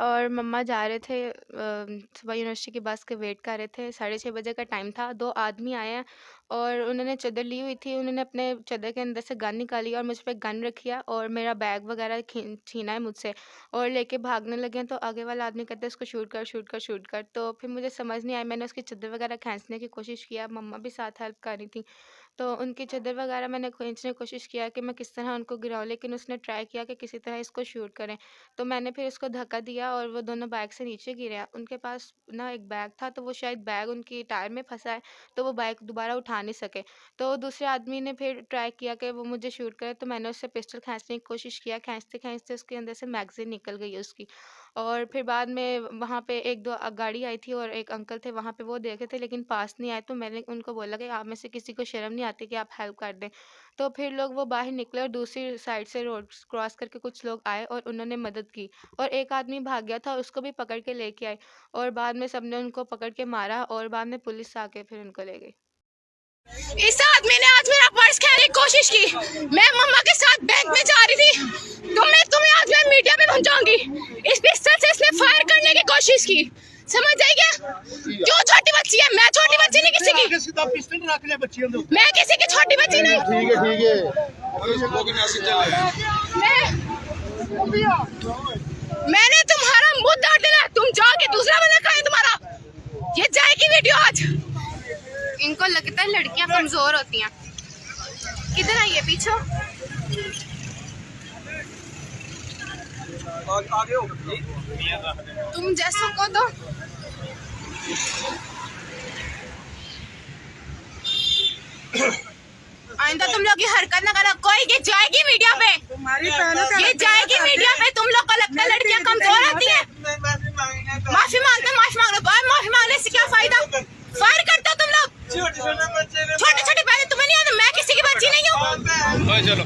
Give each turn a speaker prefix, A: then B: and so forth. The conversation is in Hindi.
A: और मम्मा जा रहे थे सुबह यूनिवर्सिटी की बस के वेट कर रहे थे। 6:30 बजे का टाइम था। 2 आदमी आए हैं और उन्होंने चादर ली हुई थी। उन्होंने अपने चादर के अंदर से गन निकाली और मुझ पे गन रखी है और मेरा बैग वगैरह छीना है मुझसे और लेके भागने लगे हैं। तो आगे वाला आदमी कहता है इसको शूट कर, शूट कर, शूट कर। तो फिर मुझे समझ नहीं आया, मैंने उसकी चादर वगैरह खींचने की कोशिश किया। मम्मा भी साथ हेल्प कर रही थी। तो उनकी चादर वगैरह मैंने खींचने की कोशिश किया कि मैं किस तरह उनको गिराऊँ, लेकिन उसने ट्राई किया कि किसी तरह इसको शूट करें। तो मैंने फिर उसको धक्का दिया और वो दोनों बाइक से नीचे गिरे हैं। उनके पास ना एक बैग था, तो वो शायद बैग उनकी टायर में फँसा है, तो वो बाइक दोबारा उठा नहीं सके। तो दूसरे आदमी ने फिर ट्राई किया कि वो मुझे शूट करे, तो मैंने उससे पिस्टल खींचने की कोशिश किया। खींचते-खींचते उसके अंदर से मैगज़ीन निकल गई उसकी। और फिर बाद में वहाँ पे 1-2 गाड़ी आई थी और एक अंकल थे वहाँ पे, वो देखे थे लेकिन पास नहीं आए। तो मैंने उनको बोला कि आप में से किसी को शर्म नहीं आती कि आप हेल्प कर दें। तो फिर लोग वो बाहर निकले और दूसरी साइड से रोड क्रॉस करके कुछ लोग आए और उन्होंने मदद की और एक आदमी भाग गया था, उसको भी पकड़ के लेके आए और बाद में सबने उनको पकड़ के मारा और बाद में पुलिस आके फिर उनको ले गई।
B: इस आदमी ने आज मेरा पर्स खेलने की कोशिश की। मैं मम्मा के साथ बैंक में जा रही थी, तो मैं तुम्हें आज मैं मीडिया में पहुंचाऊंगी। इस पिस्टल से इसने फायर करने की कोशिश की, समझ आई क्या? क्यों छोटी बच्ची है, मैं छोटी बच्ची नहीं किसी की, मैं किसी की छोटी बच्ची नहीं।
C: ठीक है
B: मैंने तुम्हारा मुंह तोड़ देना, तुम जाओगे दूसरा बंदा खाए तुम्हारा। ये जाएगी वीडियो आज। इनको लगता है लड़कियां कमजोर होती हैं। किधर आई है पीछे?
C: आगे हो
B: तुम जैसों को तो आइंदा तुम लोग ये हरकत ना करना। कोई ये जाएगी मीडिया पे, ये जाएगी मीडिया पे। तुम लोग को लगता है लड़कियां कमजोर होती हैं। माफी मांग लो। माफी मांगने से क्या फायदा? फायर करते हो तुम लोग। छोटे छोटे पहले तुम्हें नहीं आता, मैं किसी की बच्ची नहीं हूँ।
C: चलो।